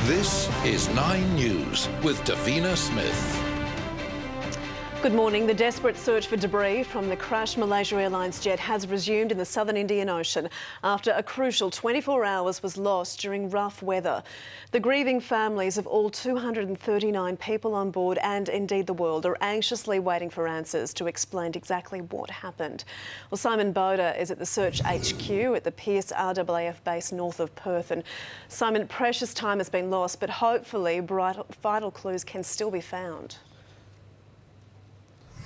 This is 9 News with Davina Smith. Good morning. The desperate search for debris from the crashed Malaysia Airlines jet has resumed in the southern Indian Ocean after a crucial 24 hours was lost during rough weather. The grieving families of all 239 people on board and indeed the world are anxiously waiting for answers to explain exactly what happened. Well, Simon Boda is at the search HQ at the Pierce RAAF base north of Perth. And Simon, precious time has been lost, but hopefully vital clues can still be found.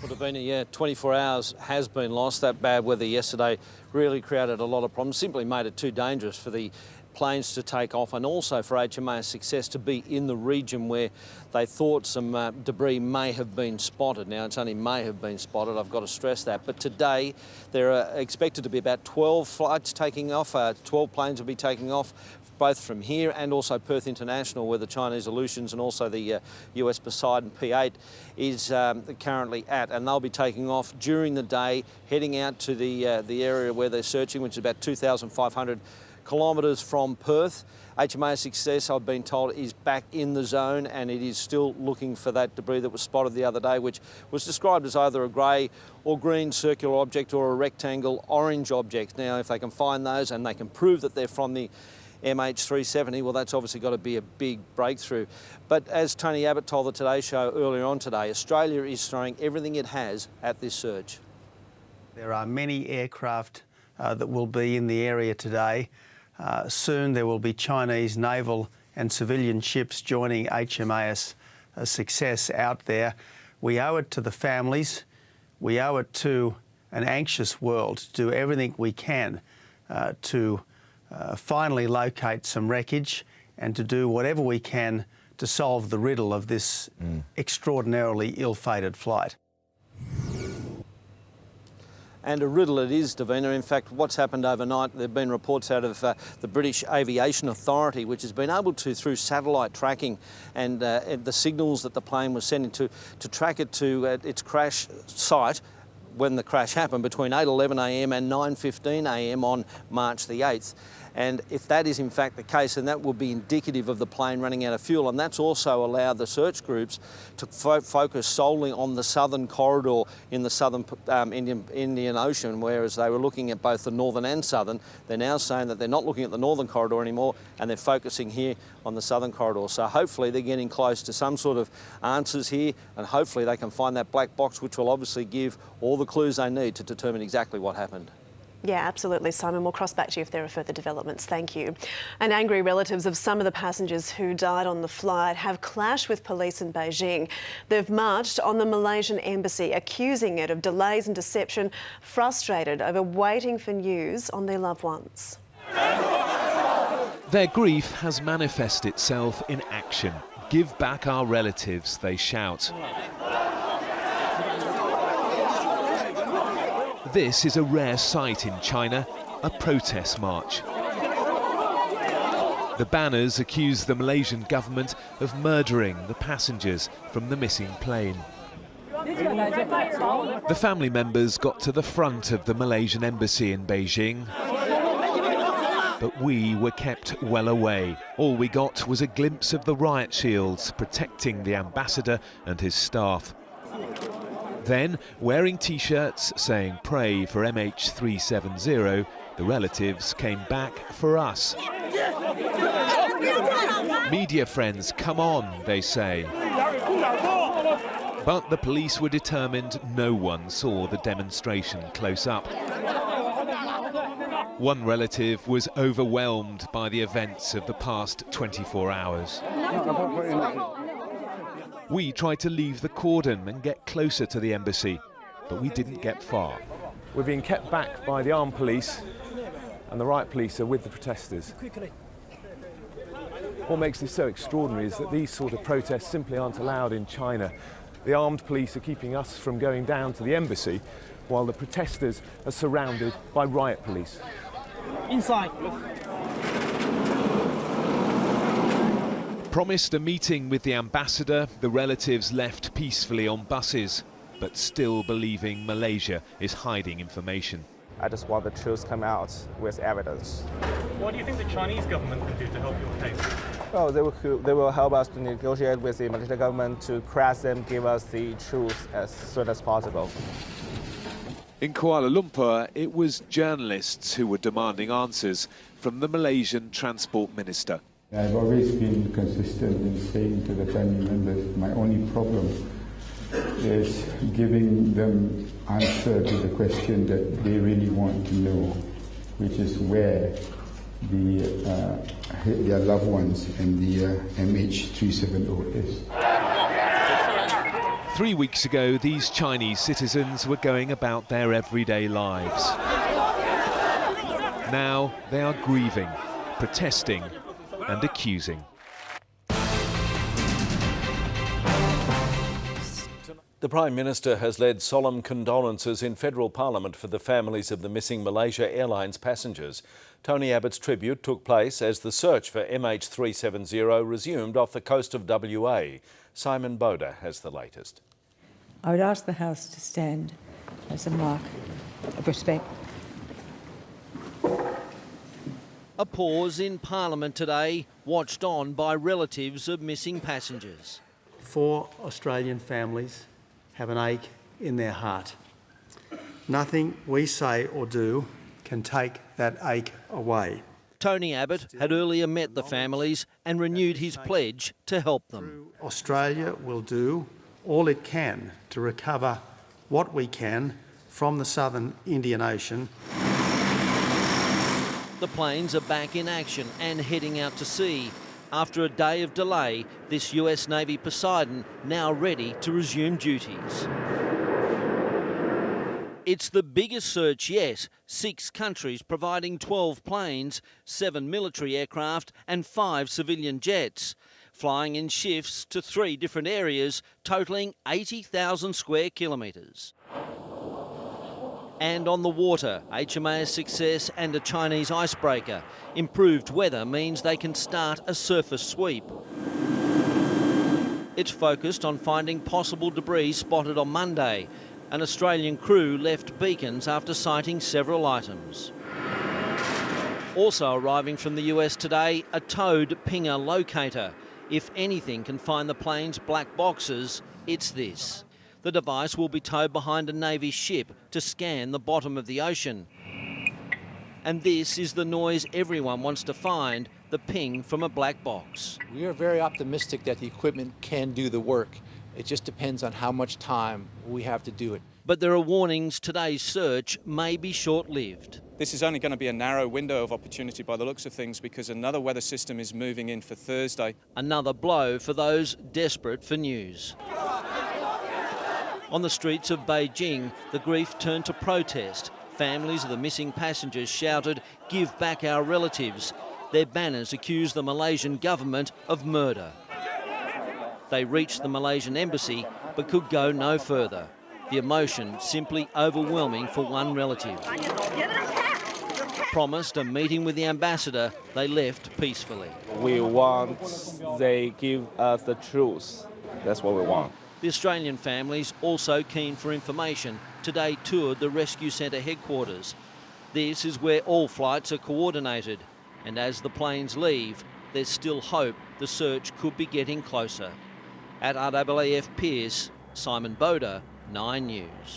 Well, Davina, 24 hours has been lost. That bad weather yesterday really created a lot of problems, simply made it too dangerous for the planes to take off and also for HMAS Success to be in the region where they thought some debris may have been spotted. Now, it's only may have been spotted, I've got to stress that. But today, there are expected to be about 12 flights taking off, 12 planes will be taking off, both from here and also Perth International, where the Chinese Aleutians and also the US Poseidon P8 is currently at. And they'll be taking off during the day, heading out to the area where they're searching, which is about 2,500 kilometres from Perth. HMAS Success, I've been told, is back in the zone and it is still looking for that debris that was spotted the other day, which was described as either a grey or green circular object or a rectangle orange object. Now, if they can find those and they can prove that they're from the MH370, well, that's obviously got to be a big breakthrough. But as Tony Abbott told the Today Show earlier on today, Australia is throwing everything it has at this search. There are many aircraft that will be in the area today. Soon there will be Chinese naval and civilian ships joining HMAS Success out there. We owe it to the families, we owe it to an anxious world to do everything we can to finally locate some wreckage and to do whatever we can to solve the riddle of this extraordinarily ill-fated flight. And a riddle it is, Davina. In fact, what's happened overnight, there have been reports out of the British Aviation Authority, which has been able to, through satellite tracking and the signals that the plane was sending to track it to its crash site when the crash happened between 8:11 a.m. and 9:15 a.m. on March the 8th. And if that is in fact the case, then that will be indicative of the plane running out of fuel. And that's also allowed the search groups to focus solely on the southern corridor in the southern Indian Ocean, whereas they were looking at both the northern and southern. They're now saying that they're not looking at the northern corridor anymore and they're focusing here on the southern corridor. So hopefully they're getting close to some sort of answers here, and hopefully they can find that black box, which will obviously give all the clues they need to determine exactly what happened. Yeah, absolutely, Simon. We'll cross back to you if there are further developments. Thank you. And angry relatives of some of the passengers who died on the flight have clashed with police in Beijing. They've marched on the Malaysian embassy, accusing it of delays and deception, frustrated over waiting for news on their loved ones. Their grief has manifested itself in action. Give back our relatives, they shout. This is a rare sight in China, a protest march. The banners accuse the Malaysian government of murdering the passengers from the missing plane. The family members got to the front of the Malaysian embassy in Beijing, but we were kept well away. All we got was a glimpse of the riot shields protecting the ambassador and his staff. Then, wearing T-shirts saying "Pray for MH370", the relatives came back for us. Media friends, come on, they say. But the police were determined no one saw the demonstration close up. One relative was overwhelmed by the events of the past 24 hours. We tried to leave the cordon and get closer to the embassy, but we didn't get far. We're being kept back by the armed police, and the riot police are with the protesters. What makes this so extraordinary is that these sort of protests simply aren't allowed in China. The armed police are keeping us from going down to the embassy, while the protesters are surrounded by riot police. Inside. Promised a meeting with the ambassador, the relatives left peacefully on buses, but still believing Malaysia is hiding information. I just want the truth come out with evidence. What do you think the Chinese government can do to help your case? Well, they will help us to negotiate with the Malaysian government to press them, give us the truth as soon as possible. In Kuala Lumpur, it was journalists who were demanding answers from the Malaysian Transport Minister. I've always been consistent in saying to the family members, my only problem is giving them answer to the question that they really want to know, which is where their loved ones and the MH370 is. 3 weeks ago, these Chinese citizens were going about their everyday lives. Now they are grieving, protesting and accusing. The Prime Minister has led solemn condolences in federal parliament for the families of the missing Malaysia Airlines passengers. Tony Abbott's tribute took place as the search for MH370 resumed off the coast of WA. Simon Boda has the latest. I would ask the House to stand as a mark of respect. A pause in Parliament today, watched on by relatives of missing passengers. 4 Australian families have an ache in their heart. Nothing we say or do can take that ache away. Tony Abbott had earlier met the families and renewed his pledge to help them. Australia will do all it can to recover what we can from the southern Indian Ocean. The planes are back in action and heading out to sea. After a day of delay, this US Navy Poseidon now ready to resume duties. It's the biggest search yet, 6 countries providing 12 planes, 7 military aircraft and 5 civilian jets, flying in shifts to 3 different areas, totalling 80,000 square kilometres. And on the water, HMAS Success and a Chinese icebreaker. Improved weather means they can start a surface sweep. It's focused on finding possible debris spotted on Monday. An Australian crew left beacons after sighting several items. Also arriving from the US today, a towed pinger locator. If anything can find the plane's black boxes, it's this. The device will be towed behind a Navy ship to scan the bottom of the ocean. And this is the noise everyone wants to find, the ping from a black box. We are very optimistic that the equipment can do the work. It just depends on how much time we have to do it. But there are warnings today's search may be short-lived. This is only going to be a narrow window of opportunity by the looks of things because another weather system is moving in for Thursday. Another blow for those desperate for news. On the streets of Beijing, the grief turned to protest. Families of the missing passengers shouted, "Give back our relatives." Their banners accused the Malaysian government of murder. They reached the Malaysian embassy but could go no further. The emotion simply overwhelming for one relative. Promised a meeting with the ambassador, they left peacefully. We want they give us the truth. That's what we want. The Australian families, also keen for information, today toured the rescue centre headquarters. This is where all flights are coordinated, and as the planes leave, there's still hope the search could be getting closer. At RAAF Piers, Simon Boda, 9 News.